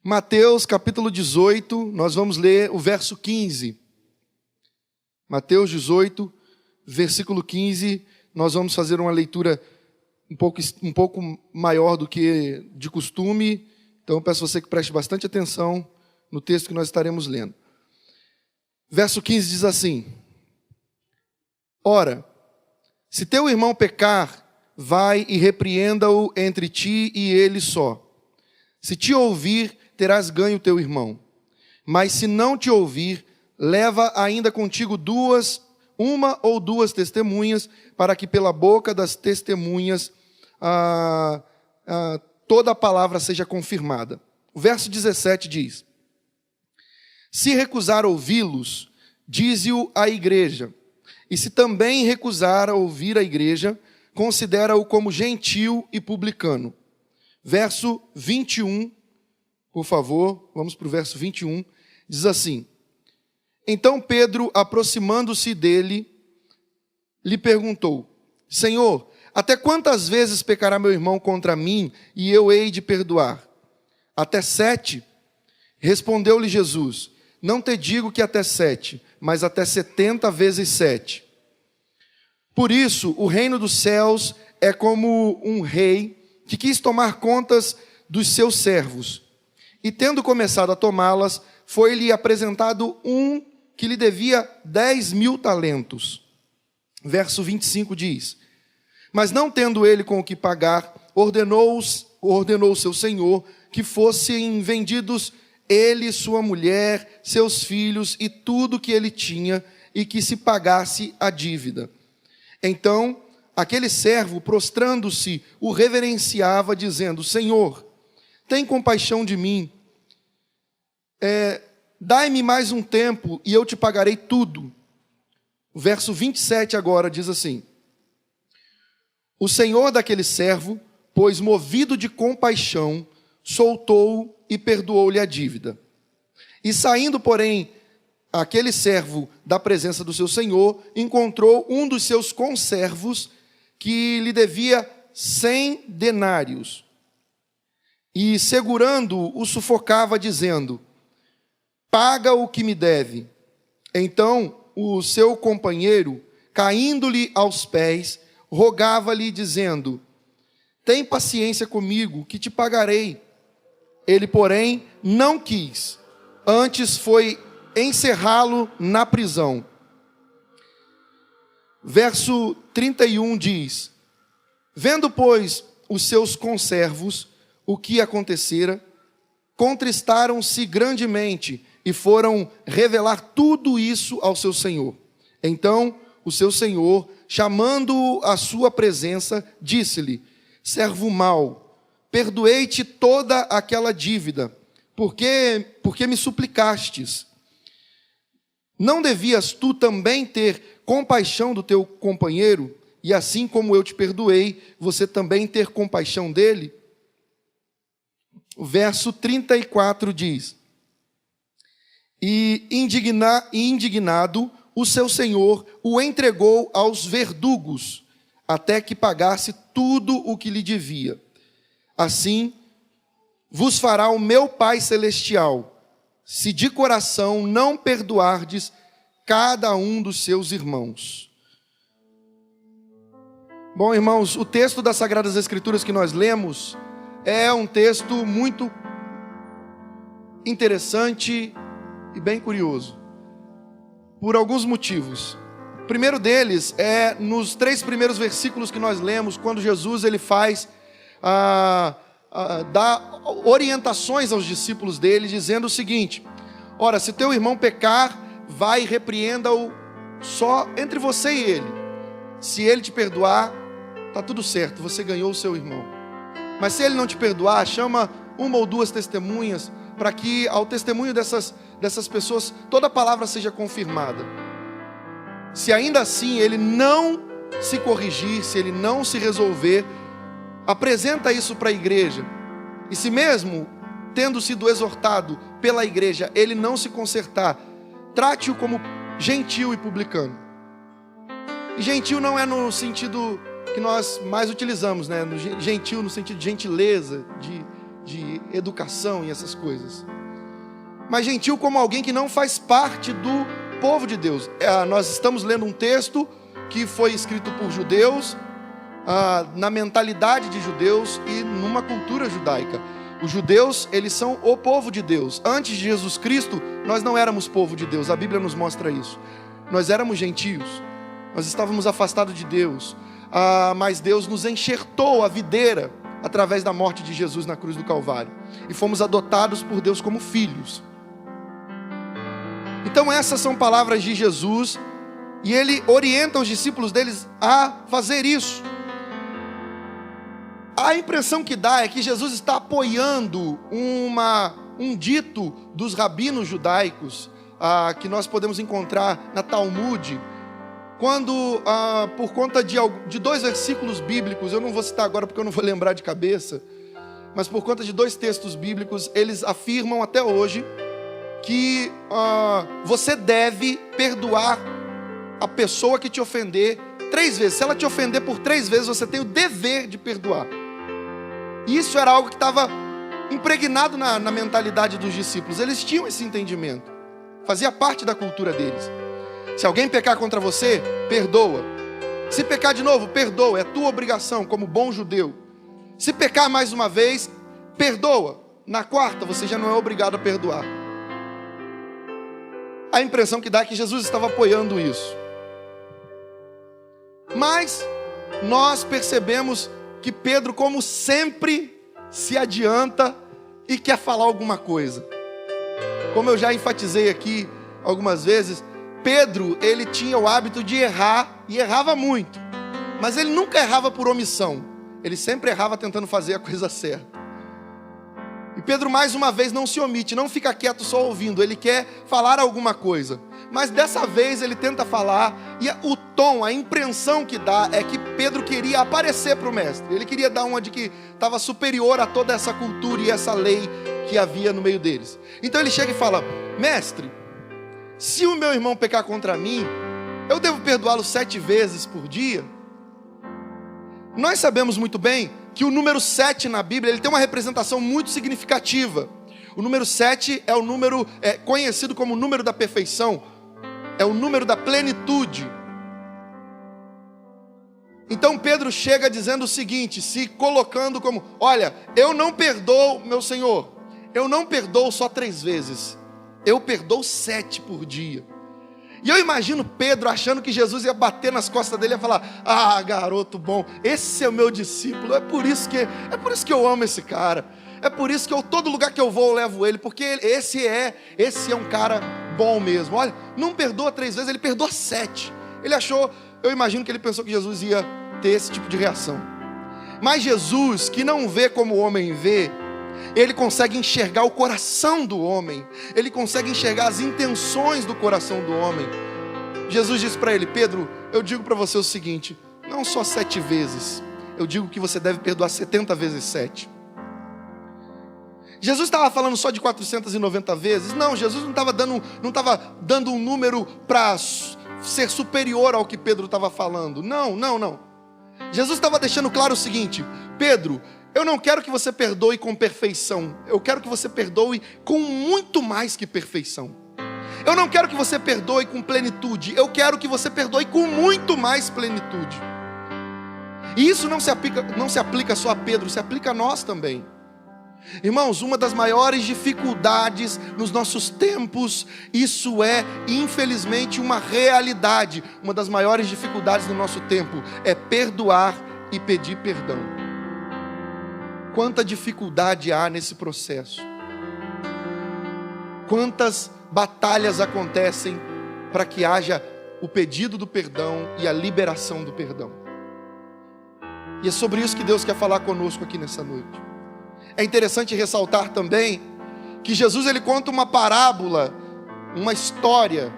Mateus capítulo 18, nós vamos ler o verso 15. Mateus 18, versículo 15, nós vamos fazer uma leitura um pouco maior do que de costume. Então eu peço a você que preste bastante atenção no texto que nós estaremos lendo. Verso 15 diz assim: Ora, se teu irmão pecar, vai e repreenda-o entre ti e ele só. Se te ouvir, terás ganho teu irmão. Mas se não te ouvir, leva ainda contigo uma ou duas testemunhas, para que pela boca das testemunhas toda a palavra seja confirmada. O verso 17 diz: Se recusar ouvi-los, dize-o à igreja. E se também recusar a ouvir a igreja, considera-o como gentil e publicano. Verso 21, por favor, vamos para o verso 21, diz assim: Então Pedro, aproximando-se dele, lhe perguntou: Senhor, até quantas vezes pecará meu irmão contra mim e eu hei de perdoar? Até 7? Respondeu-lhe Jesus: Não te digo que até 7, mas até 70 vezes 7. Por isso, o reino dos céus é como um rei que quis tomar contas dos seus servos. E tendo começado a tomá-las, foi-lhe apresentado um que lhe devia 10.000 talentos. Verso 25 diz: Mas não tendo ele com o que pagar, ordenou seu senhor que fossem vendidos ele, sua mulher, seus filhos e tudo que ele tinha, e que se pagasse a dívida. Então, aquele servo, prostrando-se, o reverenciava, dizendo: Senhor, tem compaixão de mim. Dai-me mais um tempo e eu te pagarei tudo. O verso 27 agora diz assim: O senhor daquele servo, pois movido de compaixão, soltou-o e perdoou-lhe a dívida. E saindo, porém, aquele servo da presença do seu senhor, encontrou um dos seus conservos que lhe devia 100 denários. E segurando-o, o sufocava, dizendo: Paga o que me deve. Então o seu companheiro, caindo-lhe aos pés, rogava-lhe, dizendo: Tem paciência comigo, que te pagarei. Ele, porém, não quis, antes foi encerrá-lo na prisão. Verso 31 diz: Vendo, pois, os seus conservos o que acontecera, contristaram-se grandemente e foram revelar tudo isso ao seu senhor. Então o seu senhor, chamando-o à sua presença, disse-lhe: Servo mau, perdoei-te toda aquela dívida, porque me suplicastes. Não devias tu também ter compaixão do teu companheiro, e assim como eu te perdoei, você também ter compaixão dele? O verso 34 diz: E indignado, o seu senhor o entregou aos verdugos, até que pagasse tudo o que lhe devia. Assim vos fará o meu Pai Celestial, se de coração não perdoardes cada um dos seus irmãos. Bom, irmãos, o texto das Sagradas Escrituras que nós lemos é um texto muito interessante e bem curioso, por alguns motivos. O primeiro deles é nos 3 primeiros versículos que nós lemos, quando Jesus ele dá orientações aos discípulos dele, dizendo o seguinte: Ora, se teu irmão pecar, vai e repreenda-o só entre você e ele. Se ele te perdoar, está tudo certo, você ganhou o seu irmão. Mas se ele não te perdoar, chama uma ou duas testemunhas, para que ao testemunho dessas pessoas toda a palavra seja confirmada. Se ainda assim ele não se corrigir, se ele não se resolver, apresenta isso para a igreja. E se mesmo tendo sido exortado pela igreja, ele não se consertar, trate-o como gentil e publicano. E gentil não é no sentido que nós mais utilizamos, né? Gentil no sentido de gentileza, de educação e essas coisas. Mas gentil como alguém que não faz parte do povo de Deus. Nós estamos lendo um texto que foi escrito por judeus, na mentalidade de judeus e numa cultura judaica. Os judeus, eles são o povo de Deus. Antes de Jesus Cristo, nós não éramos povo de Deus. A Bíblia nos mostra isso. Nós éramos gentios. Nós estávamos afastados de Deus. Mas Deus nos enxertou a videira através da morte de Jesus na cruz do Calvário. E fomos adotados por Deus como filhos. Então essas são palavras de Jesus. E Ele orienta os discípulos deles a fazer isso. A impressão que dá é que Jesus está apoiando um dito dos rabinos judaicos, que nós podemos encontrar na Talmud, quando, por conta de 2 versículos bíblicos, eu não vou citar agora porque eu não vou lembrar de cabeça, mas por conta de 2 textos bíblicos, eles afirmam até hoje que você deve perdoar a pessoa que te ofender 3 vezes. Se ela te ofender por 3 vezes, você tem o dever de perdoar. Isso era algo que estava impregnado na mentalidade dos discípulos. Eles tinham esse entendimento. Fazia parte da cultura deles. Se alguém pecar contra você, perdoa. Se pecar de novo, perdoa. É tua obrigação como bom judeu. Se pecar mais uma vez, perdoa. Na 4ª, você já não é obrigado a perdoar. A impressão que dá é que Jesus estava apoiando isso. Mas nós percebemos que Pedro, como sempre, se adianta e quer falar alguma coisa. Como eu já enfatizei aqui algumas vezes, Pedro, ele tinha o hábito de errar, e errava muito. Mas ele nunca errava por omissão. Ele sempre errava tentando fazer a coisa certa. E Pedro, mais uma vez, não se omite, não fica quieto só ouvindo. Ele quer falar alguma coisa. Mas dessa vez ele tenta falar, e o tom, a impressão que dá é que Pedro queria aparecer para o mestre. Ele queria dar uma de que estava superior a toda essa cultura e essa lei que havia no meio deles. Então ele chega e fala: mestre, se o meu irmão pecar contra mim, eu devo perdoá-lo 7 vezes por dia? Nós sabemos muito bem que o número 7 na Bíblia, ele tem uma representação muito significativa. O número 7 é o número conhecido como o número da perfeição. É o número da plenitude. Então Pedro chega dizendo o seguinte, se colocando como: olha, eu não perdoo, meu Senhor, eu não perdoo só 3 vezes, eu perdoo 7 por dia. E eu imagino Pedro achando que Jesus ia bater nas costas dele e ia falar: ah, garoto bom, esse é o meu discípulo, é por isso que eu amo esse cara, é por isso que todo lugar que eu vou eu levo ele, porque esse é um cara bom mesmo. Olha, não perdoa 3 vezes, ele perdoa 7. Ele achou, eu imagino que ele pensou que Jesus ia ter esse tipo de reação. Mas Jesus, que não vê como o homem vê, ele consegue enxergar o coração do homem. Ele consegue enxergar as intenções do coração do homem. Jesus disse para ele: Pedro, eu digo para você o seguinte, não só 7 vezes, eu digo que você deve perdoar 70 vezes 7. Jesus estava falando só de 490 vezes? Não, Jesus não estava dando um número para ser superior ao que Pedro estava falando. Não. Jesus estava deixando claro o seguinte: Pedro, eu não quero que você perdoe com perfeição. Eu quero que você perdoe com muito mais que perfeição. Eu não quero que você perdoe com plenitude. Eu quero que você perdoe com muito mais plenitude. E isso não se aplica só a Pedro, se aplica a nós também. Irmãos, uma das maiores dificuldades nos nossos tempos, isso é, infelizmente, uma realidade. Uma das maiores dificuldades do nosso tempo é perdoar e pedir perdão. Quanta dificuldade há nesse processo. Quantas batalhas acontecem para que haja o pedido do perdão e a liberação do perdão. E é sobre isso que Deus quer falar conosco aqui nessa noite. É interessante ressaltar também que Jesus, ele conta uma parábola, uma história,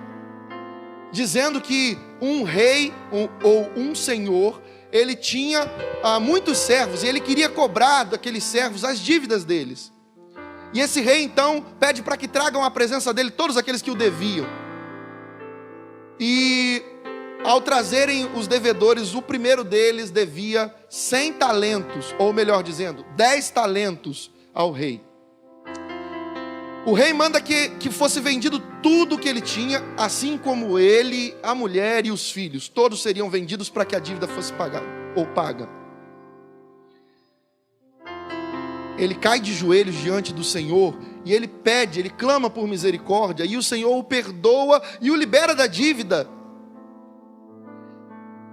dizendo que um rei ou um senhor, ele tinha muitos servos e ele queria cobrar daqueles servos as dívidas deles. E esse rei então pede para que tragam à presença dele todos aqueles que o deviam. E ao trazerem os devedores, o primeiro deles devia 100 talentos, ou melhor dizendo, 10 talentos ao rei. O rei manda que fosse vendido tudo o que ele tinha, assim como ele, a mulher e os filhos. Todos seriam vendidos para que a dívida fosse paga. Ele cai de joelhos diante do Senhor e ele pede, ele clama por misericórdia, e o Senhor o perdoa e o libera da dívida.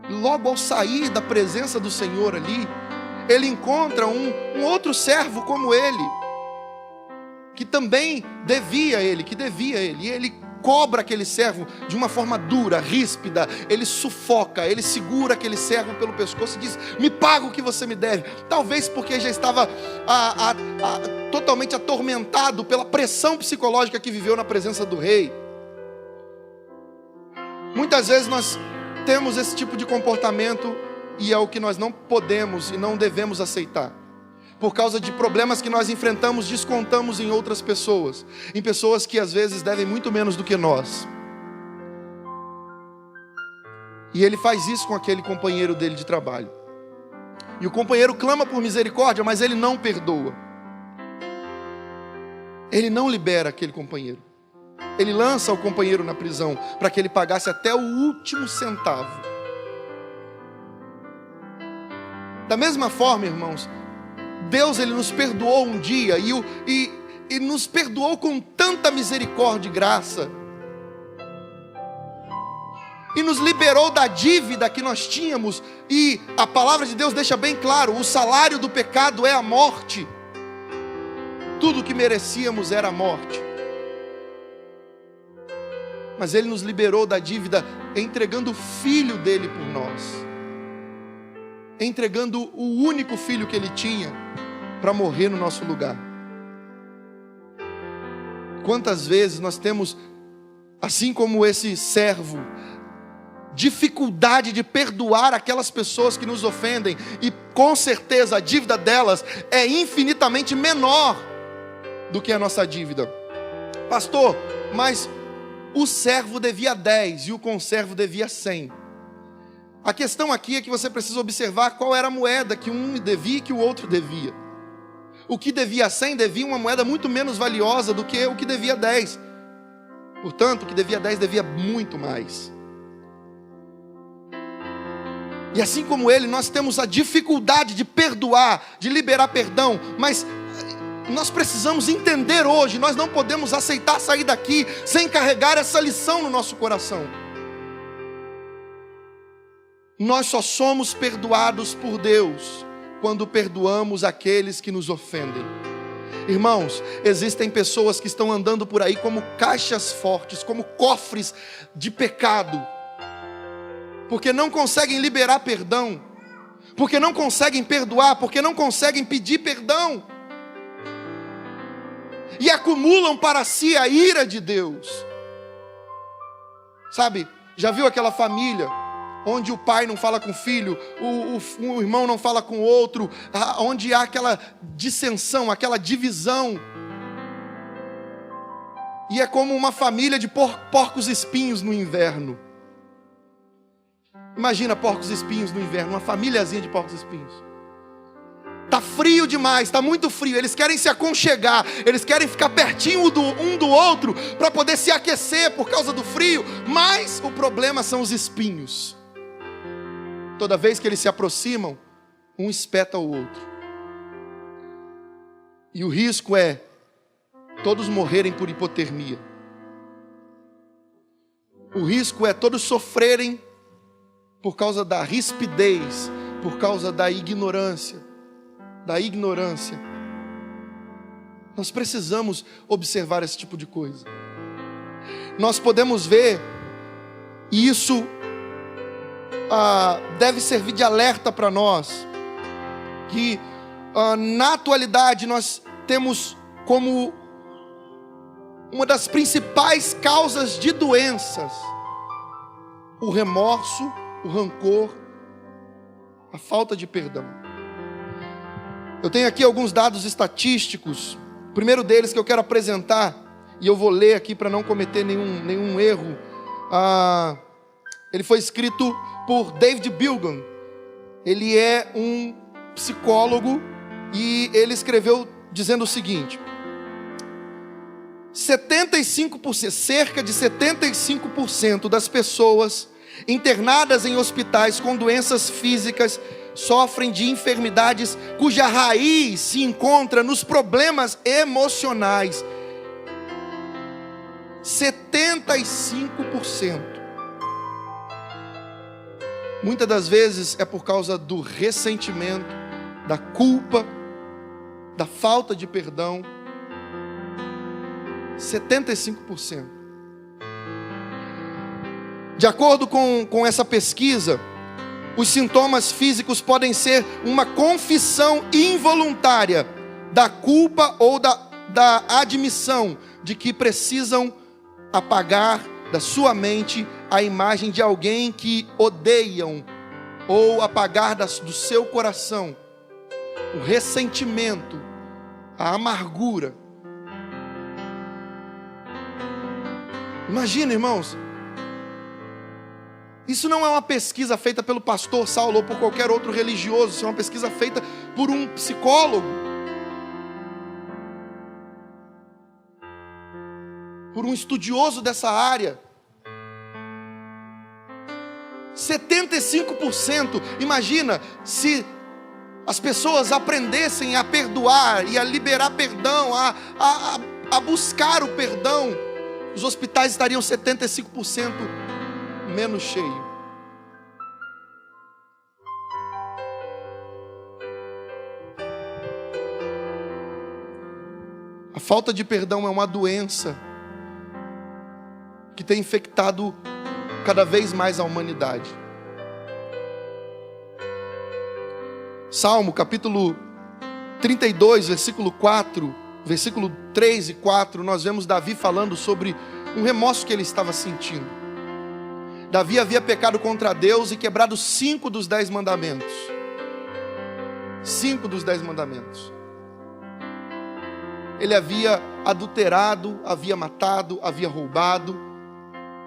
Logo ao sair da presença do Senhor ali, ele encontra um outro servo como ele, que também devia a ele, e ele cobra aquele servo de uma forma dura, ríspida. Ele sufoca, ele segura aquele servo pelo pescoço e diz: me paga o que você me deve. Talvez porque já estava totalmente atormentado pela pressão psicológica que viveu na presença do rei. Muitas vezes nós temos esse tipo de comportamento, e é o que nós não podemos e não devemos aceitar. Por causa de problemas que nós enfrentamos, descontamos em outras pessoas, em pessoas que às vezes devem muito menos do que nós. E ele faz isso com aquele companheiro dele de trabalho. E o companheiro clama por misericórdia, mas ele não perdoa. Ele não libera aquele companheiro. Ele lança o companheiro na prisão para que ele pagasse até o último centavo. Da mesma forma, irmãos, Deus, Ele nos perdoou um dia e nos perdoou com tanta misericórdia e graça, e nos liberou da dívida que nós tínhamos. E a palavra de Deus deixa bem claro: o salário do pecado é a morte. Tudo o que merecíamos era a morte, mas Ele nos liberou da dívida entregando o Filho dEle por nós, entregando o único filho que Ele tinha para morrer no nosso lugar. Quantas vezes nós temos, assim como esse servo, dificuldade de perdoar aquelas pessoas que nos ofendem, e com certeza a dívida delas é infinitamente menor do que a nossa dívida. Pastor, mas o servo devia 10 e o conservo devia 100. A questão aqui é que você precisa observar qual era a moeda que um devia e que o outro devia. O que devia 100 devia uma moeda muito menos valiosa do que o que devia 10. Portanto, o que devia 10 devia muito mais. E assim como ele, nós temos a dificuldade de perdoar, de liberar perdão, mas nós precisamos entender hoje, nós não podemos aceitar sair daqui sem carregar essa lição no nosso coração. Nós só somos perdoados por Deus quando perdoamos aqueles que nos ofendem. Irmãos, existem pessoas que estão andando por aí como caixas fortes, como cofres de pecado, porque não conseguem liberar perdão, porque não conseguem perdoar, porque não conseguem pedir perdão, e acumulam para si a ira de Deus. Sabe, já viu aquela família onde o pai não fala com o filho, o irmão não fala com o outro, onde há aquela dissensão, aquela divisão, e é como uma família de porcos espinhos no inverno. Imagina porcos espinhos no inverno, uma famíliazinha de porcos espinhos. Está frio demais, está muito frio, eles querem se aconchegar, eles querem ficar pertinho um do outro, para poder se aquecer por causa do frio, mas o problema são os espinhos. Toda vez que eles se aproximam, um espeta o outro. E o risco é todos morrerem por hipotermia. O risco é todos sofrerem por causa da rispidez, por causa da ignorância. Nós precisamos observar esse tipo de coisa. Nós podemos ver, e isso deve servir de alerta para nós, que na atualidade nós temos como uma das principais causas de doenças o remorso, o rancor, a falta de perdão. Eu tenho aqui alguns dados estatísticos. O primeiro deles que eu quero apresentar, e eu vou ler aqui para não cometer nenhum erro. Ele foi escrito por David Bilgan. Ele é um psicólogo e ele escreveu dizendo o seguinte: 75%, cerca de 75% das pessoas internadas em hospitais com doenças físicas sofrem de enfermidades cuja raiz se encontra nos problemas emocionais. 75%. Muitas das vezes é por causa do ressentimento, da culpa, da falta de perdão. 75%. De acordo com essa pesquisa, os sintomas físicos podem ser uma confissão involuntária da culpa ou da admissão de que precisam apagar da sua mente a imagem de alguém que odeiam, ou apagar do seu coração o ressentimento, a amargura. Imagina, irmãos, isso não é uma pesquisa feita pelo pastor Saulo ou por qualquer outro religioso, isso é uma pesquisa feita por um psicólogo, por um estudioso dessa área. 75%. Imagina se as pessoas aprendessem a perdoar e a liberar perdão, a buscar o perdão, os hospitais estariam 75% menos cheios. A falta de perdão é uma doença que tem infectado cada vez mais a humanidade. Salmo capítulo 32, versículo 4, versículo 3 e 4, nós vemos Davi falando sobre um remorso que ele estava sentindo. Davi havia pecado contra Deus e quebrado 5 dos 10 mandamentos. 5 dos 10 mandamentos. Ele havia adulterado, havia matado, havia roubado.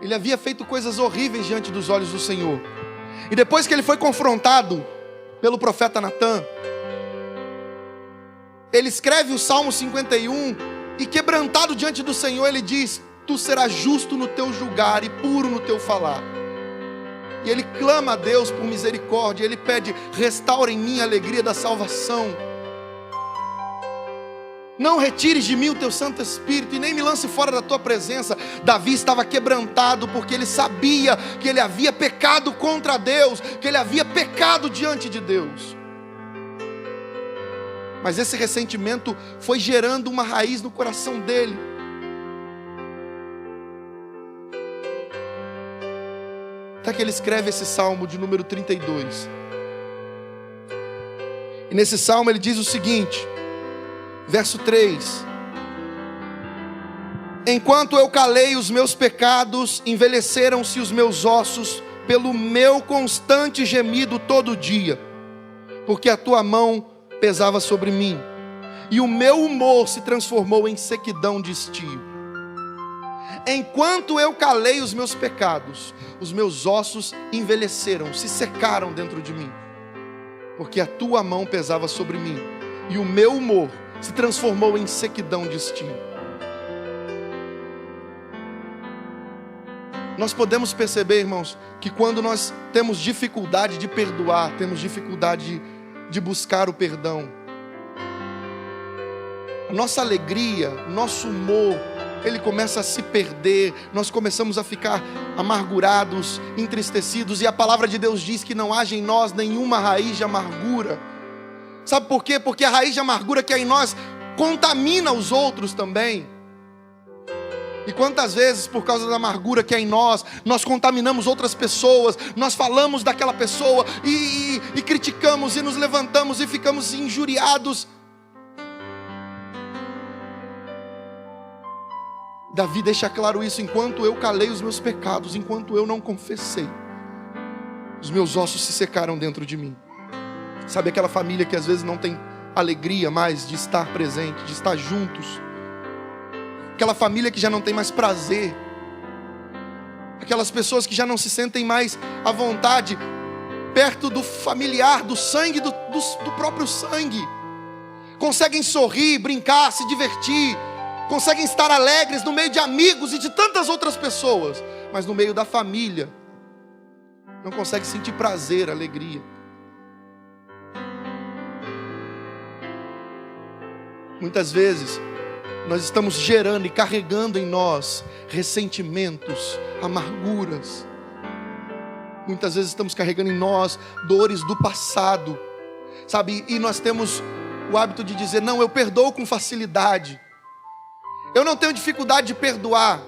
Ele havia feito coisas horríveis diante dos olhos do Senhor. E depois que ele foi confrontado pelo profeta Natã, ele escreve o Salmo 51 e, quebrantado diante do Senhor, ele diz: tu serás justo no teu julgar e puro no teu falar. E ele clama a Deus por misericórdia. Ele pede: restaura em mim a alegria da salvação. Não retires de mim o teu Santo Espírito e nem me lance fora da tua presença. Davi estava quebrantado porque ele sabia que ele havia pecado contra Deus, que ele havia pecado diante de Deus. Mas esse ressentimento foi gerando uma raiz no coração dele. Até que ele escreve esse salmo de número 32. E nesse salmo ele diz o seguinte, verso 3: enquanto eu calei os meus pecados, envelheceram-se os meus ossos pelo meu constante gemido todo dia, porque a tua mão pesava sobre mim, e o meu humor se transformou em sequidão de estio. Enquanto eu calei os meus pecados, os meus ossos envelheceram, se secaram dentro de mim, porque a tua mão pesava sobre mim, e o meu humor se transformou em sequidão de estio. Nós podemos perceber, irmãos, que quando nós temos dificuldade de perdoar, temos dificuldade de buscar o perdão, a nossa alegria, nosso humor, ele começa a se perder, nós começamos a ficar amargurados, entristecidos, e a palavra de Deus diz que não haja em nós nenhuma raiz de amargura. Sabe por quê? Porque a raiz de amargura que há em nós contamina os outros também. E quantas vezes, por causa da amargura que há em nós, nós contaminamos outras pessoas, nós falamos daquela pessoa e criticamos e nos levantamos e ficamos injuriados. Davi deixa claro isso: enquanto eu calei os meus pecados, enquanto eu não confessei, os meus ossos se secaram dentro de mim. Sabe aquela família que às vezes não tem alegria mais de estar presente, de estar juntos? Aquela família que já não tem mais prazer. Aquelas pessoas que já não se sentem mais à vontade perto do familiar, do sangue, do próprio sangue. conseguem sorrir, brincar, se divertir, conseguem estar alegres no meio de amigos e de tantas outras pessoas, mas no meio da família não conseguem sentir prazer, alegria. Muitas vezes nós estamos gerando e carregando em nós ressentimentos, amarguras. Muitas vezes estamos carregando em nós dores do passado, sabe? E nós temos o hábito de dizer: não, eu perdoo com facilidade, eu não tenho dificuldade de perdoar.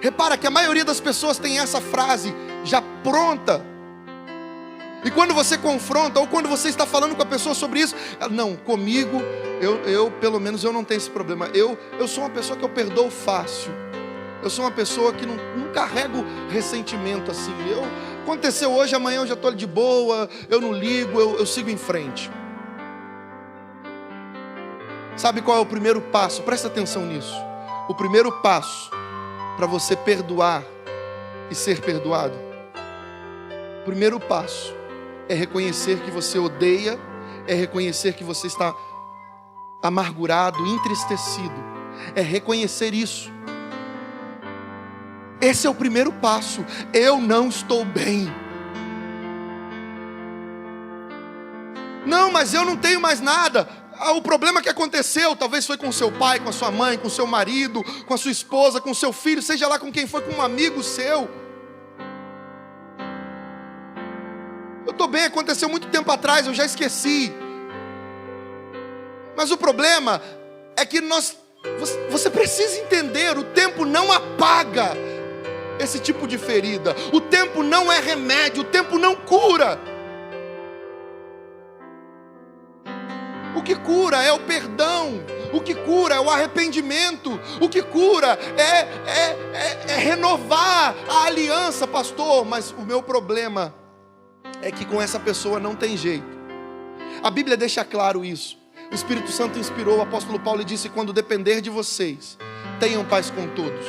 Repara que a maioria das pessoas tem essa frase já pronta, e quando você confronta, ou quando você está falando com a pessoa sobre isso, ela, não, comigo, eu pelo menos eu não tenho esse problema, eu sou uma pessoa que eu perdoo fácil, eu sou uma pessoa que não carrego ressentimento assim, aconteceu hoje, amanhã eu já estou de boa, eu não ligo, eu sigo em frente. Sabe qual é o primeiro passo? Presta atenção nisso. O primeiro passo para você perdoar e ser perdoado, o primeiro passo é reconhecer que você odeia, é reconhecer que você está amargurado, entristecido, é reconhecer isso. Esse é o primeiro passo. Eu não estou bem. Não, mas eu não tenho mais nada. O problema que aconteceu, talvez foi com seu pai, com a sua mãe, com seu marido, com a sua esposa, com seu filho, seja lá com quem foi, com um amigo seu. Eu estou bem, aconteceu muito tempo atrás, eu já esqueci. Mas o problema é que você precisa entender, o tempo não apaga esse tipo de ferida. O tempo não é remédio, o tempo não cura. O que cura é o perdão, o que cura é o arrependimento, o que cura é renovar a aliança, pastor. Mas o meu problema é que com essa pessoa não tem jeito. A Bíblia deixa claro isso. O Espírito Santo inspirou o apóstolo Paulo e disse: quando depender de vocês, tenham paz com todos.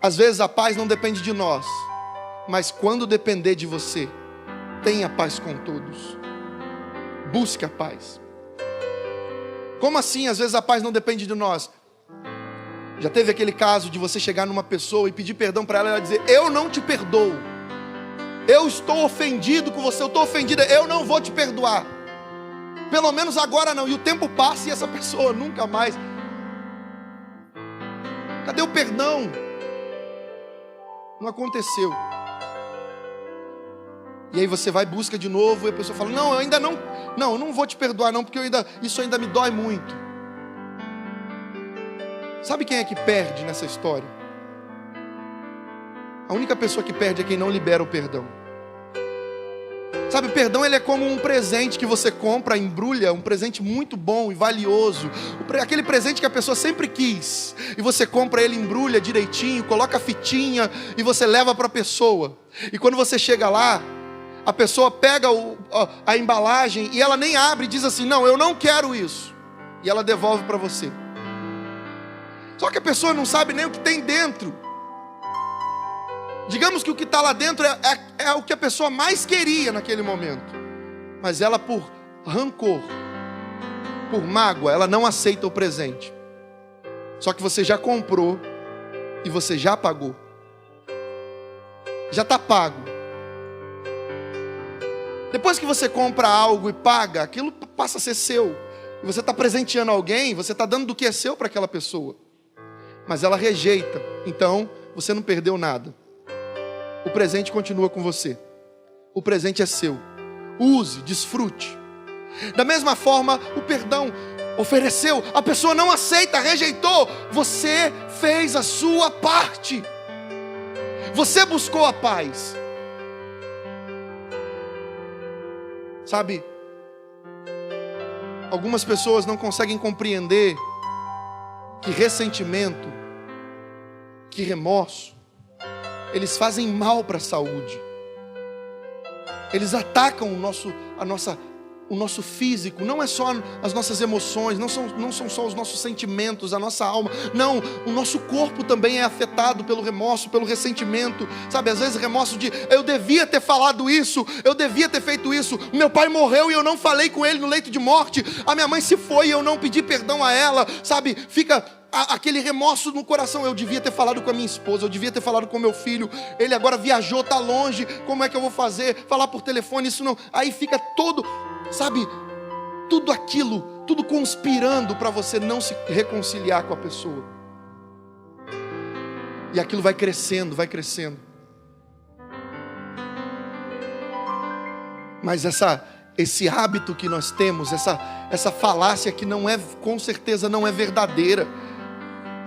Às vezes a paz não depende de nós, mas quando depender de você, tenha paz com todos. Busque a paz. Como assim? Às vezes a paz não depende de nós. Já teve aquele caso de você chegar numa pessoa e pedir perdão para ela e ela dizer: eu não te perdoo, eu estou ofendido com você, eu estou ofendida, eu não vou te perdoar, pelo menos agora não. E o tempo passa e essa pessoa nunca mais. Cadê o perdão? Não aconteceu. E aí você vai e busca de novo, e a pessoa fala: não, eu não vou te perdoar não, porque isso ainda me dói muito. Sabe quem é que perde nessa história? A única pessoa que perde é quem não libera o perdão. Sabe, o perdão, ele é como um presente que você compra, embrulha, um presente muito bom e valioso, aquele presente que a pessoa sempre quis, e você compra ele, embrulha direitinho, coloca a fitinha e você leva para a pessoa. E quando você chega lá, a pessoa pega a embalagem e ela nem abre e diz assim: não, eu não quero isso, e ela devolve para você. Só que a pessoa não sabe nem o que tem dentro. Digamos que o que está lá dentro é o que a pessoa mais queria naquele momento, mas ela, por rancor, por mágoa, ela não aceita o presente. Só que você já comprou e você já pagou, já está pago. Depois que você compra algo e paga, aquilo passa a ser seu, e você está presenteando alguém, você está dando do que é seu para aquela pessoa, mas ela rejeita. Então você não perdeu nada. O presente continua com você. O presente é seu. Use, desfrute. Da mesma forma, o perdão ofereceu, a pessoa não aceita, rejeitou. Você fez a sua parte. Você buscou a paz. Sabe, algumas pessoas não conseguem compreender que ressentimento, que remorso, eles fazem mal para a saúde. Eles atacam a nossa o nosso físico, não é só as nossas emoções, não são só os nossos sentimentos, a nossa alma. Não, o nosso corpo também é afetado pelo remorso, pelo ressentimento. Sabe, às vezes remorso de, eu devia ter falado isso, eu devia ter feito isso. O meu pai morreu e eu não falei com ele no leito de morte. A minha mãe se foi e eu não pedi perdão a ela. Sabe, fica aquele remorso no coração. Eu devia ter falado com a minha esposa, eu devia ter falado com o meu filho. Ele agora viajou, está longe, como é que eu vou fazer? Falar por telefone, isso não. Aí fica todo... Sabe, tudo aquilo, tudo conspirando para você não se reconciliar com a pessoa. E aquilo vai crescendo, vai crescendo. Mas esse hábito que nós temos, essa falácia que não é, com certeza não é verdadeira.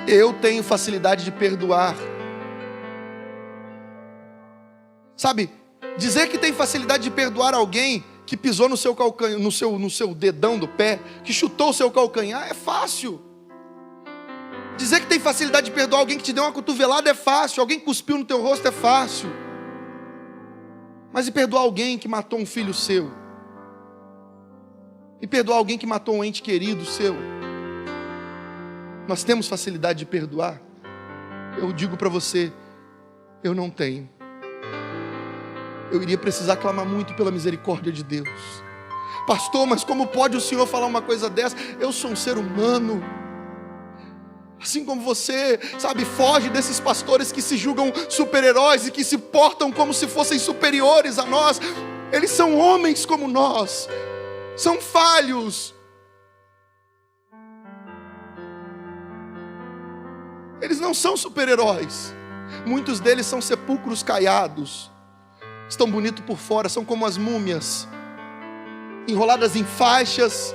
Eu tenho facilidade de perdoar. Sabe, dizer que tem facilidade de perdoar alguém que pisou no seu calcanhar, no seu dedão do pé, que chutou o seu calcanhar, é fácil. Dizer que tem facilidade de perdoar alguém que te deu uma cotovelada é fácil. Alguém que cuspiu no teu rosto é fácil. Mas e perdoar alguém que matou um filho seu? E perdoar alguém que matou um ente querido seu? Nós temos facilidade de perdoar? Eu digo para você, eu não tenho. Eu iria precisar clamar muito pela misericórdia de Deus. Pastor, mas como pode o senhor falar uma coisa dessa? Eu sou um ser humano. Assim como você, sabe, foge desses pastores que se julgam super-heróis e que se portam como se fossem superiores a nós. Eles são homens como nós. São falhos. Eles não são super-heróis. Muitos deles são sepulcros caiados. Estão bonitos por fora, são como as múmias, enroladas em faixas,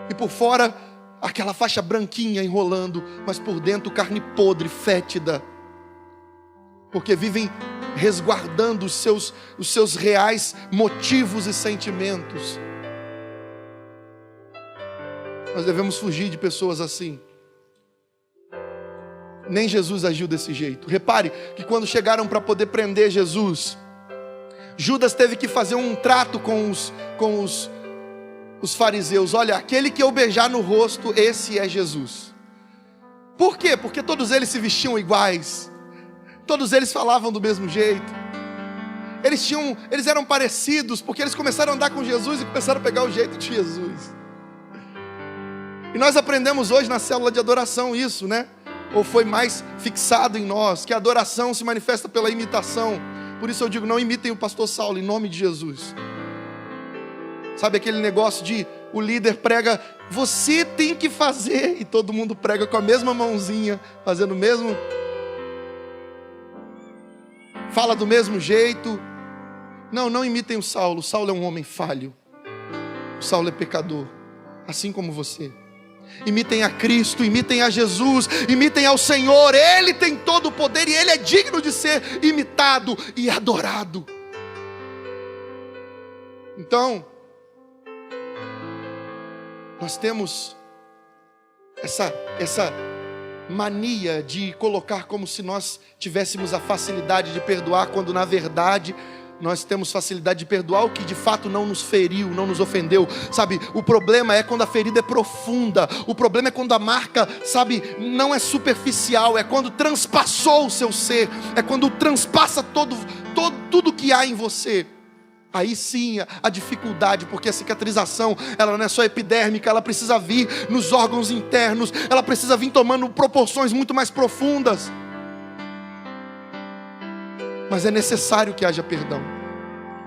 e por fora aquela faixa branquinha enrolando, mas por dentro carne podre, fétida, porque vivem resguardando os seus reais motivos e sentimentos. Nós devemos fugir de pessoas assim. Nem Jesus agiu desse jeito. Repare que quando chegaram para poder prender Jesus, Judas teve que fazer um trato com os fariseus. Olha, aquele que eu beijar no rosto, esse é Jesus. Por quê? Porque todos eles se vestiam iguais. Todos eles falavam do mesmo jeito. Eles eram parecidos, porque eles começaram a andar com Jesus e começaram a pegar o jeito de Jesus. E nós aprendemos hoje na célula de adoração isso, né? Ou foi mais fixado em nós, que a adoração se manifesta pela imitação. Por isso eu digo, não imitem o pastor Saulo, em nome de Jesus. Sabe aquele negócio de o líder prega, você tem que fazer, e todo mundo prega com a mesma mãozinha, fazendo o mesmo, fala do mesmo jeito. Não imitem o Saulo é um homem falho. O Saulo é pecador, assim como você. Imitem a Cristo, imitem a Jesus, imitem ao Senhor. Ele tem todo o poder e Ele é digno de ser imitado e adorado. Então, nós temos essa mania de colocar como se nós tivéssemos a facilidade de perdoar, quando na verdade nós temos facilidade de perdoar o que de fato não nos feriu, não nos ofendeu. Sabe, o problema é quando a ferida é profunda. O problema é quando a marca, sabe, não é superficial. É quando transpassou o seu ser. É quando transpassa tudo que há em você. Aí sim a dificuldade, porque a cicatrização, ela não é só epidérmica, ela precisa vir nos órgãos internos. Ela precisa vir tomando proporções muito mais profundas. Mas é necessário que haja perdão.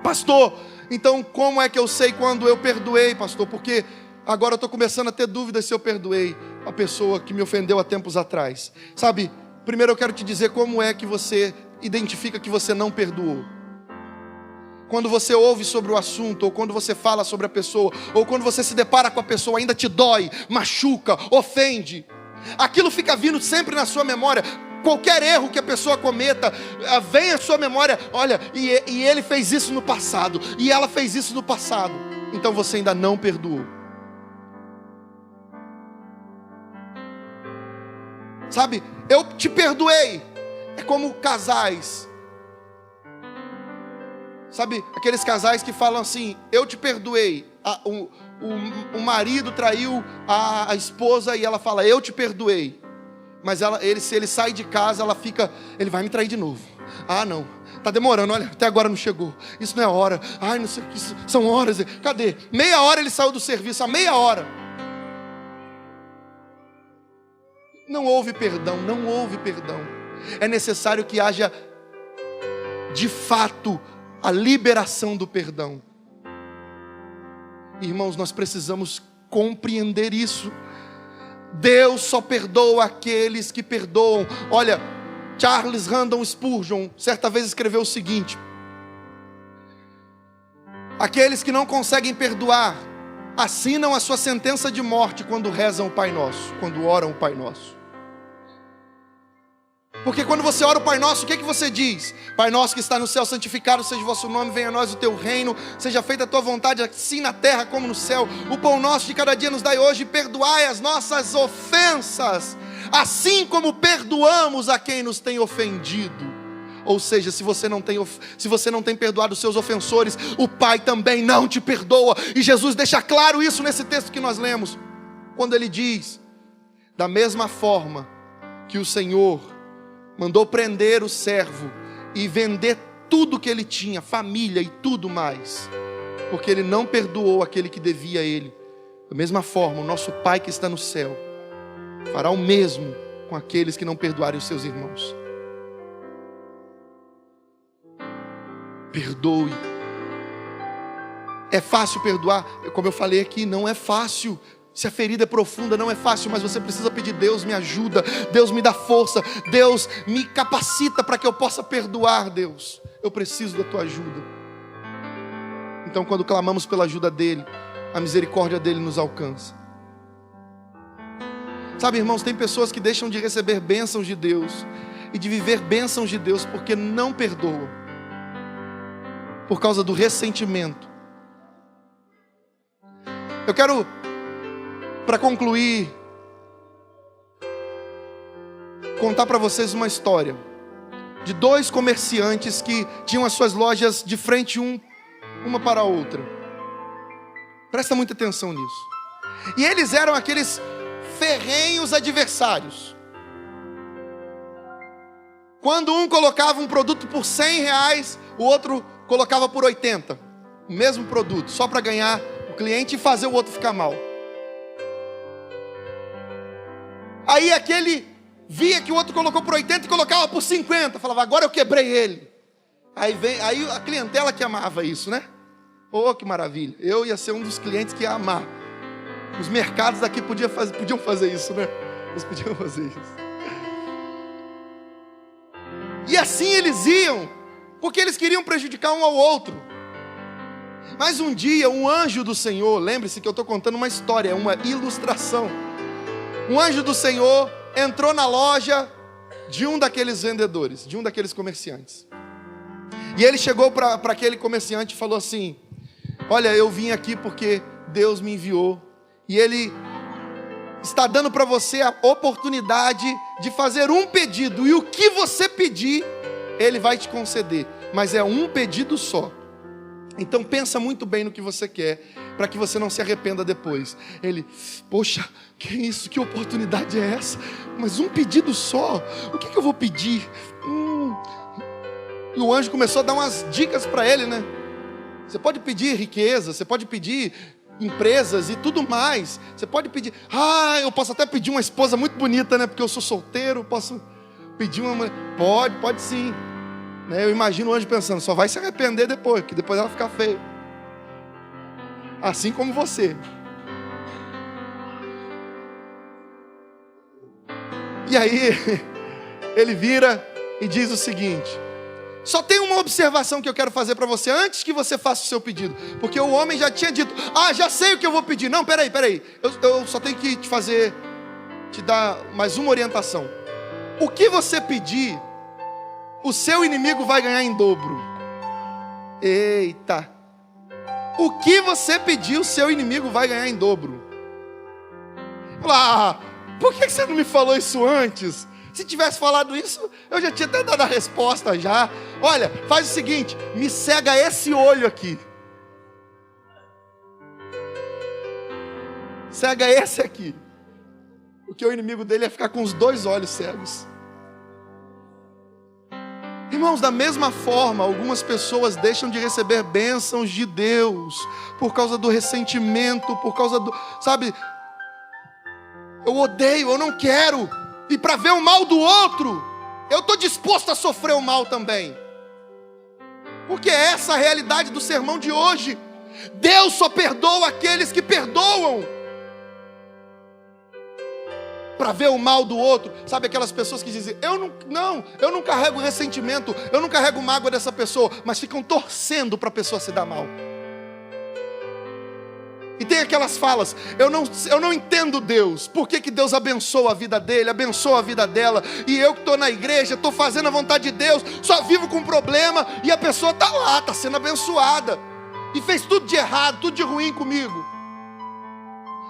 Pastor, então como é que eu sei quando eu perdoei, pastor? Porque agora eu estou começando a ter dúvidas se eu perdoei a pessoa que me ofendeu há tempos atrás. Sabe, primeiro eu quero te dizer como é que você identifica que você não perdoou. Quando você ouve sobre o assunto, ou quando você fala sobre a pessoa, ou quando você se depara com a pessoa, ainda te dói, machuca, ofende. Aquilo fica vindo sempre na sua memória. Qualquer erro que a pessoa cometa, vem à sua memória, olha, e ele fez isso no passado, e ela fez isso no passado. Então você ainda não perdoou. Sabe, eu te perdoei. É como casais. Sabe, aqueles casais que falam assim, eu te perdoei. o marido traiu a esposa e ela fala, eu te perdoei. Mas se ele sai de casa, ele vai me trair de novo. Ah, não, está demorando, olha, até agora não chegou. Isso não é hora. Ai, não sei o que, são horas. Cadê? Meia hora ele saiu do serviço, há meia hora. Não houve perdão, não houve perdão. É necessário que haja, de fato, a liberação do perdão. Irmãos, nós precisamos compreender isso. Deus só perdoa aqueles que perdoam. Olha, Charles Haddon Spurgeon certa vez escreveu o seguinte: aqueles que não conseguem perdoar assinam a sua sentença de morte quando rezam o Pai Nosso, quando oram o Pai Nosso. Porque quando você ora o Pai Nosso, o que você diz? Pai Nosso que está no céu, santificado seja o vosso nome, venha a nós o teu reino, seja feita a tua vontade, assim na terra como no céu. O pão nosso de cada dia nos dai hoje, e perdoai as nossas ofensas, assim como perdoamos a quem nos tem ofendido. Ou seja, se você não tem perdoado os seus ofensores, o Pai também não te perdoa. E Jesus deixa claro isso nesse texto que nós lemos, quando ele diz: da mesma forma que o Senhor mandou prender o servo e vender tudo que ele tinha, família e tudo mais, porque ele não perdoou aquele que devia a ele. Da mesma forma, o nosso Pai que está no céu fará o mesmo com aqueles que não perdoarem os seus irmãos. Perdoe. É fácil perdoar? Como eu falei aqui, não é fácil. Se a ferida é profunda, não é fácil, mas você precisa pedir: Deus me ajuda, Deus me dá força, Deus me capacita para que eu possa perdoar. Deus, eu preciso da tua ajuda. Então, quando clamamos pela ajuda dele, a misericórdia dele nos alcança. Sabe, irmãos, tem pessoas que deixam de receber bênçãos de Deus e de viver bênçãos de Deus porque não perdoam, por causa do ressentimento. Eu quero, para concluir, contar para vocês uma história de dois comerciantes que tinham as suas lojas de frente uma para a outra. Presta muita atenção nisso. E eles eram aqueles ferrenhos adversários. Quando um colocava um produto por R$100, o outro colocava por 80. O mesmo produto, só para ganhar o cliente e fazer o outro ficar mal. Aí aquele via que o outro colocou por 80 e colocava por 50. Falava: agora eu quebrei ele. Aí a clientela que amava isso, né? Oh, que maravilha. Eu ia ser um dos clientes que ia amar. Os mercados daqui podiam fazer isso, né? Eles podiam fazer isso. E assim eles iam, porque eles queriam prejudicar um ao outro. Mas um dia, um anjo do Senhor, lembre-se que eu estou contando uma história, uma ilustração. Um anjo do Senhor entrou na loja de um daqueles vendedores, de um daqueles comerciantes. E ele chegou para aquele comerciante e falou assim: olha, eu vim aqui porque Deus me enviou. E Ele está dando para você a oportunidade de fazer um pedido. E o que você pedir, Ele vai te conceder. Mas é um pedido só. Então pensa muito bem no que você quer, para que você não se arrependa depois. Ele: poxa, que isso? Que oportunidade é essa? Mas um pedido só? O que eu vou pedir? E o anjo começou a dar umas dicas para ele, né? Você pode pedir riqueza, você pode pedir empresas e tudo mais. Você pode pedir: eu posso até pedir uma esposa muito bonita, né? Porque eu sou solteiro, posso pedir uma mulher. Pode sim. Eu imagino o anjo pensando: só vai se arrepender depois, que depois ela fica feia. Assim como você. E aí, ele vira e diz o seguinte: só tem uma observação que eu quero fazer para você antes que você faça o seu pedido. Porque o homem já tinha dito: já sei o que eu vou pedir. Não, peraí. Eu só tenho que te dar mais uma orientação. O que você pedir, o seu inimigo vai ganhar em dobro. Eita. O que você pedir, o seu inimigo vai ganhar em dobro. Por que você não me falou isso antes? Se tivesse falado isso, eu já tinha até dado a resposta já. Olha, faz o seguinte: me cega esse olho aqui. Cega é esse aqui. Porque o inimigo dele é ficar com os 2 olhos cegos. Irmãos, da mesma forma, algumas pessoas deixam de receber bênçãos de Deus por causa do ressentimento, por causa do... Sabe, eu odeio, eu não quero. E para ver o mal do outro, eu estou disposto a sofrer o mal também. Porque é essa a realidade do sermão de hoje. Deus só perdoa aqueles que perdoam. Para ver o mal do outro. Sabe aquelas pessoas que dizem, eu não carrego ressentimento, eu não carrego mágoa dessa pessoa, mas ficam torcendo para a pessoa se dar mal. E tem aquelas falas, eu não entendo Deus, por que Deus abençoa a vida dele, abençoa a vida dela, e eu que estou na igreja, estou fazendo a vontade de Deus, só vivo com problema, e a pessoa está lá, está sendo abençoada, e fez tudo de errado, tudo de ruim comigo.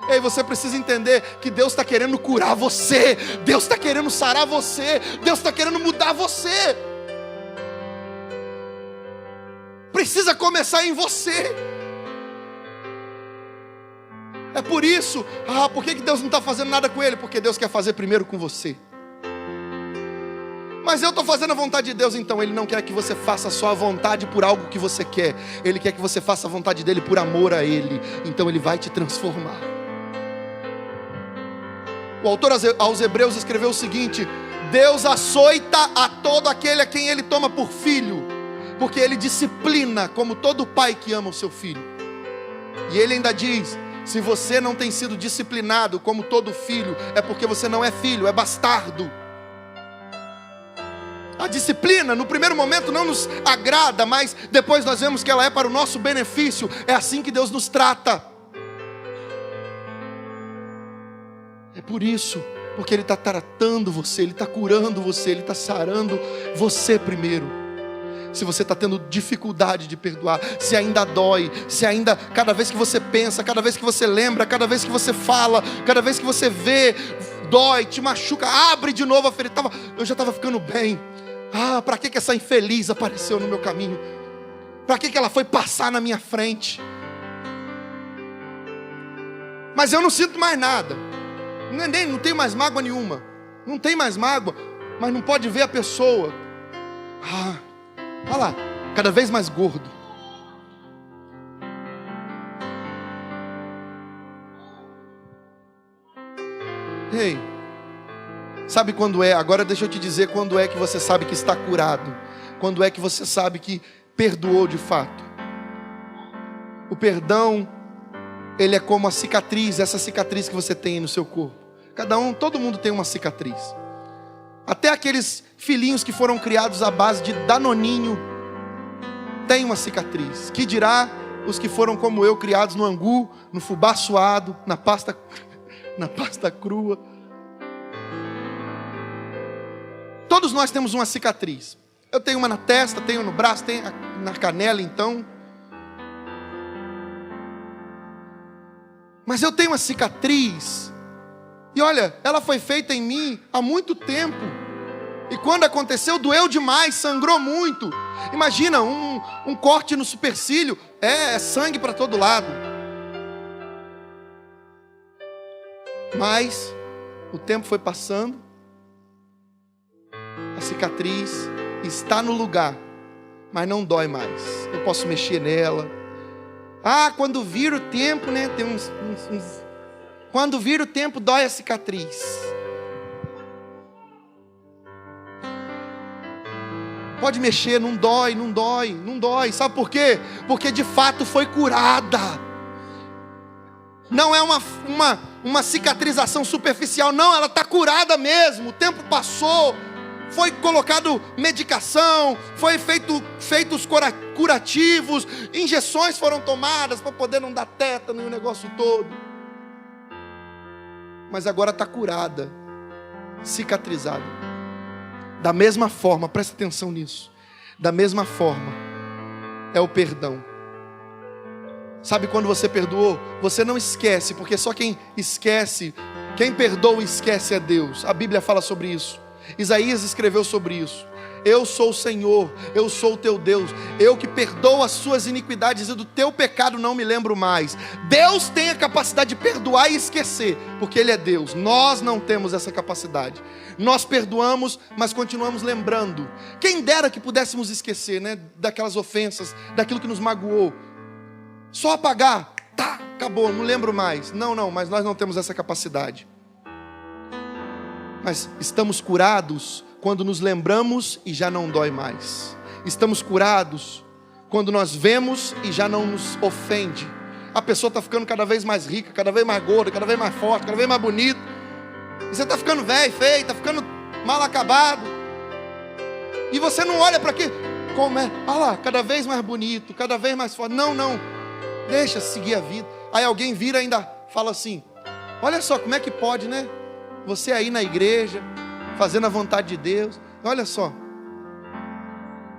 E aí você precisa entender que Deus está querendo curar você, Deus está querendo sarar você, Deus está querendo mudar você. Precisa começar em você. É por isso, por que Deus não está fazendo nada com ele? Porque Deus quer fazer primeiro com você. Mas eu estou fazendo a vontade de Deus, então Ele não quer que você faça só a vontade por algo que você quer. Ele quer que você faça a vontade dEle por amor a Ele. Então Ele vai te transformar. O autor aos Hebreus escreveu o seguinte: Deus açoita a todo aquele a quem Ele toma por filho, porque Ele disciplina como todo pai que ama o seu filho. E Ele ainda diz, se você não tem sido disciplinado como todo filho, é porque você não é filho, é bastardo. A disciplina, no primeiro momento, não nos agrada, mas depois nós vemos que ela é para o nosso benefício. É assim que Deus nos trata. É por isso, porque Ele está tratando você, Ele está curando você, Ele está sarando você primeiro. Se você está tendo dificuldade de perdoar, se ainda dói, se ainda, cada vez que você pensa, cada vez que você lembra, cada vez que você fala, cada vez que você vê, dói, te machuca, abre de novo a ferida. Eu já estava ficando bem. Para que essa infeliz apareceu no meu caminho? Para que ela foi passar na minha frente? Mas eu não sinto mais nada. Não tenho mais mágoa nenhuma. Não tem mais mágoa, mas não pode ver a pessoa. Olha lá, cada vez mais gordo. Ei, sabe quando é? Agora deixa eu te dizer quando é que você sabe que está curado. Quando é que você sabe que perdoou de fato. O perdão, ele é como a cicatriz, essa cicatriz que você tem no seu corpo. Todo mundo tem uma cicatriz. Até aqueles filhinhos que foram criados à base de danoninho tem uma cicatriz. Que dirá os que foram como eu, criados no angu, no fubá suado, na pasta crua. Todos nós temos uma cicatriz. Eu tenho uma na testa, tenho no braço, tenho na canela então. Mas eu tenho uma cicatriz. E olha, ela foi feita em mim há muito tempo. E quando aconteceu, doeu demais, sangrou muito. Imagina, um corte no supercílio, é sangue para todo lado. Mas o tempo foi passando, a cicatriz está no lugar, mas não dói mais. Eu posso mexer nela. Quando vira o tempo, né? Tem quando vira o tempo, dói a cicatriz. Pode mexer, não dói. Sabe por quê? Porque de fato foi curada. Não é uma cicatrização superficial, não, ela está curada mesmo. O tempo passou, foi colocado medicação, foi feitos curativos, injeções foram tomadas para poder não dar tétano e o negócio todo. Mas agora está curada, cicatrizada. Da mesma forma, presta atenção nisso. Da mesma forma, é o perdão. Sabe quando você perdoou? Você não esquece, porque só quem esquece, quem perdoa e esquece é Deus. A Bíblia fala sobre isso. Isaías escreveu sobre isso. Eu sou o Senhor, eu sou o teu Deus, eu que perdoo as suas iniquidades e do teu pecado não me lembro mais. Deus tem a capacidade de perdoar e esquecer, porque Ele é Deus. Nós não temos essa capacidade. Nós perdoamos, mas continuamos lembrando. Quem dera que pudéssemos esquecer, né, daquelas ofensas, daquilo que nos magoou. Só apagar, tá, acabou, não lembro mais. Não, mas nós não temos essa capacidade. Mas estamos curados quando nos lembramos e já não dói mais. Estamos curados quando nós vemos e já não nos ofende. A pessoa está ficando cada vez mais rica, cada vez mais gorda, cada vez mais forte, cada vez mais bonito. E você está ficando velho, feio, está ficando mal acabado. E você não olha para aqui, como é? Olha lá, cada vez mais bonito, cada vez mais forte. Não, deixa seguir a vida. Aí alguém vira e ainda fala assim: olha só como é que pode, né? Você aí na igreja, fazendo a vontade de Deus. Olha só,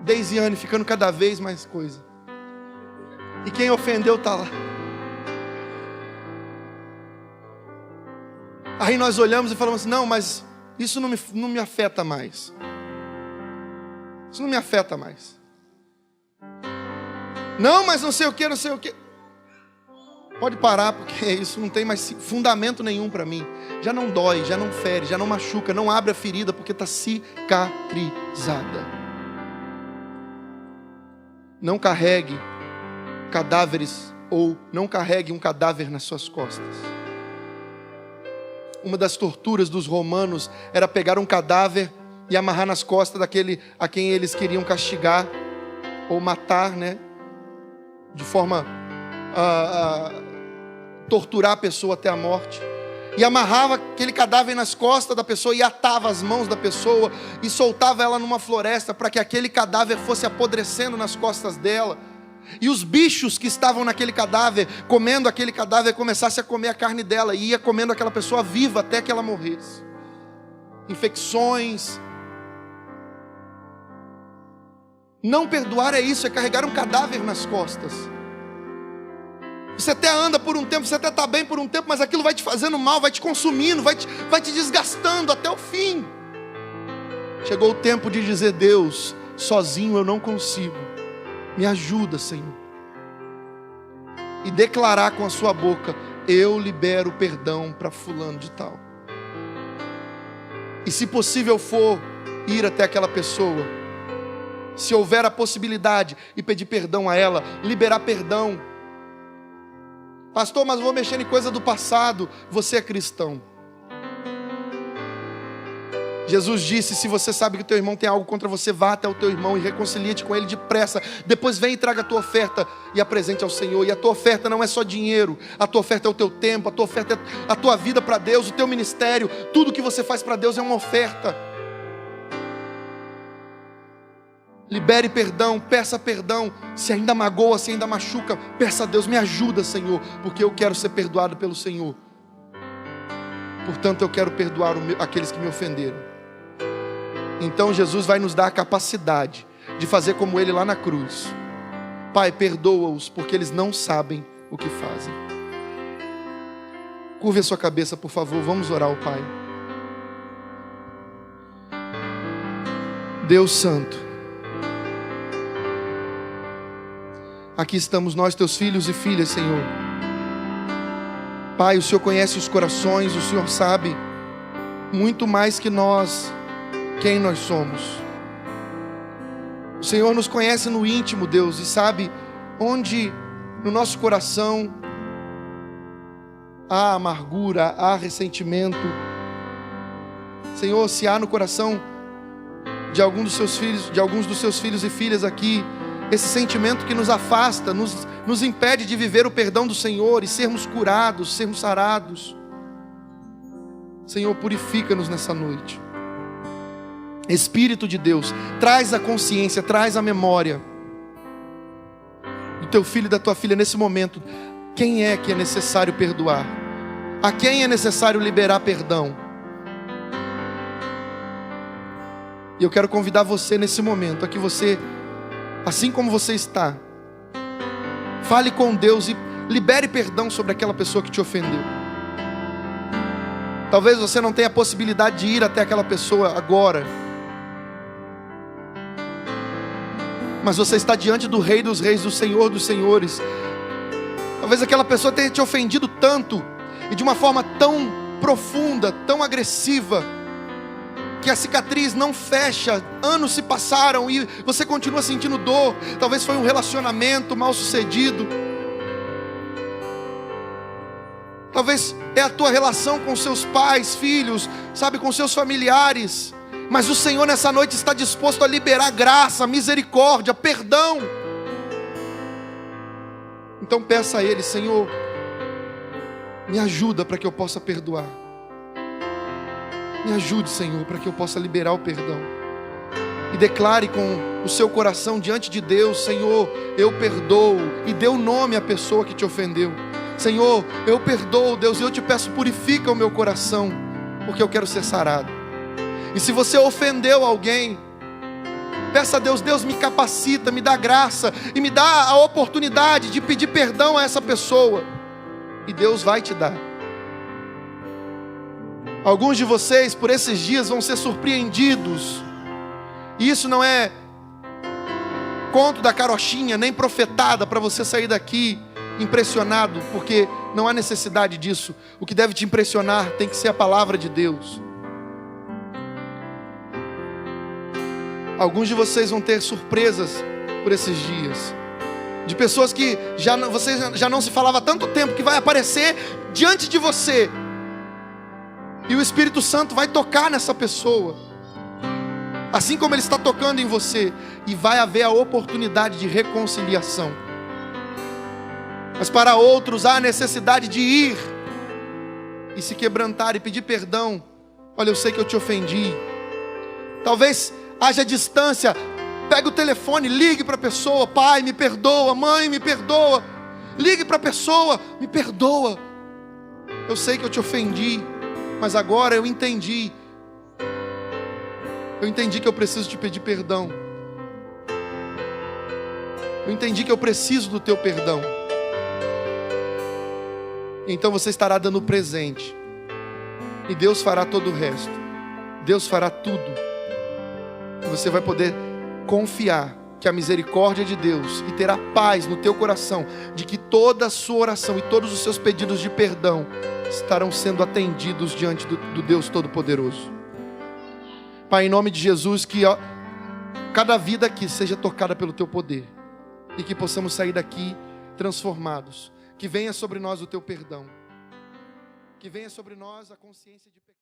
Deisiane ficando cada vez mais coisa. E quem ofendeu está lá. Aí nós olhamos e falamos assim: não, mas isso não me afeta mais. Isso não me afeta mais. Não, mas não sei o que. Pode parar, porque isso não tem mais fundamento nenhum para mim. Já não dói, já não fere, já não machuca, não abre a ferida, porque está cicatrizada. Não carregue cadáveres, ou não carregue um cadáver nas suas costas. Uma das torturas dos romanos era pegar um cadáver e amarrar nas costas daquele a quem eles queriam castigar ou matar, né? De forma torturar a pessoa até a morte. E amarrava aquele cadáver nas costas da pessoa e atava as mãos da pessoa e soltava ela numa floresta para que aquele cadáver fosse apodrecendo nas costas dela. E os bichos que estavam naquele cadáver, comendo aquele cadáver, começassem a comer a carne dela e ia comendo aquela pessoa viva até que ela morresse. Infecções. Não perdoar é isso, é carregar um cadáver nas costas. Você até anda por um tempo, você até está bem por um tempo, mas aquilo vai te fazendo mal, vai te consumindo, vai te desgastando até o fim. Chegou o tempo de dizer: Deus, sozinho eu não consigo, me ajuda, Senhor. E declarar com a sua boca: eu libero perdão para fulano de tal. E se possível for, ir até aquela pessoa, se houver a possibilidade, e pedir perdão a ela, liberar perdão. Pastor, mas vou mexer em coisa do passado. Você é cristão. Jesus disse: se você sabe que o teu irmão tem algo contra você, vá até o teu irmão e reconcilia-te com ele depressa. Depois vem e traga a tua oferta e apresente ao Senhor. E a tua oferta não é só dinheiro. A tua oferta é o teu tempo. A tua oferta é a tua vida para Deus, o teu ministério. Tudo que você faz para Deus é uma oferta. Libere perdão, peça perdão. Se ainda magoa, se ainda machuca, peça a Deus: me ajuda, Senhor, porque eu quero ser perdoado pelo Senhor. Portanto, eu quero perdoar aqueles que me ofenderam. Então Jesus vai nos dar a capacidade de fazer como Ele lá na cruz. Pai, perdoa-os, porque eles não sabem o que fazem. Curve a sua cabeça, por favor, vamos orar ao Pai. Deus Santo, aqui estamos nós, teus filhos e filhas, Senhor. Pai, o Senhor conhece os corações, o Senhor sabe muito mais que nós quem nós somos. O Senhor nos conhece no íntimo, Deus, e sabe onde no nosso coração há amargura, há ressentimento. Senhor, se há no coração de alguns dos seus filhos e filhas aqui esse sentimento que nos afasta, nos impede de viver o perdão do Senhor e sermos curados, sermos sarados, Senhor, purifica-nos nessa noite. Espírito de Deus, traz a consciência, traz a memória do teu filho e da tua filha nesse momento. Quem é que é necessário perdoar? A quem é necessário liberar perdão? E eu quero convidar você nesse momento a que você, assim como você está, fale com Deus e libere perdão sobre aquela pessoa que te ofendeu. Talvez você não tenha a possibilidade de ir até aquela pessoa agora, mas você está diante do Rei dos Reis, do Senhor dos Senhores. Talvez aquela pessoa tenha te ofendido tanto, e de uma forma tão profunda, tão agressiva, que a cicatriz não fecha. Anos se passaram e você continua sentindo dor. Talvez foi um relacionamento mal sucedido, talvez é a tua relação com seus pais, filhos, sabe, com seus familiares. Mas o Senhor nessa noite está disposto a liberar graça, misericórdia, perdão. Então peça a Ele: Senhor, me ajuda para que eu possa perdoar. Me ajude, Senhor, para que eu possa liberar o perdão. E declare com o seu coração diante de Deus: Senhor, eu perdoo. E dê o nome à pessoa que te ofendeu. Senhor, eu perdoo, Deus, e eu te peço, purifica o meu coração, porque eu quero ser sarado. E se você ofendeu alguém, peça a Deus: Deus, me capacita, me dá graça e me dá a oportunidade de pedir perdão a essa pessoa. E Deus vai te dar. Alguns de vocês por esses dias vão ser surpreendidos. E isso não é conto da carochinha, nem profetada para você sair daqui impressionado, porque não há necessidade disso. O que deve te impressionar tem que ser a palavra de Deus. Alguns de vocês vão ter surpresas por esses dias, de pessoas que você já não se falava há tanto tempo, que vai aparecer diante de você, e o Espírito Santo vai tocar nessa pessoa, assim como Ele está tocando em você, e vai haver a oportunidade de reconciliação. Mas para outros há a necessidade de ir e se quebrantar e pedir perdão. Olha, eu sei que eu te ofendi. Talvez haja distância. Pega o telefone, ligue para a pessoa: pai, me perdoa, mãe, me perdoa. Ligue para a pessoa: me perdoa. Eu sei que eu te ofendi, mas agora eu entendi. Eu entendi que eu preciso te pedir perdão. Eu entendi que eu preciso do teu perdão. Então você estará dando presente, e Deus fará todo o resto. Deus fará tudo. E você vai poder confiar que a misericórdia de Deus, e terá paz no teu coração de que toda a sua oração e todos os seus pedidos de perdão estarão sendo atendidos diante do Deus Todo-Poderoso. Pai, em nome de Jesus, que cada vida aqui seja tocada pelo teu poder, e que possamos sair daqui transformados. Que venha sobre nós o teu perdão, que venha sobre nós a consciência de pecado.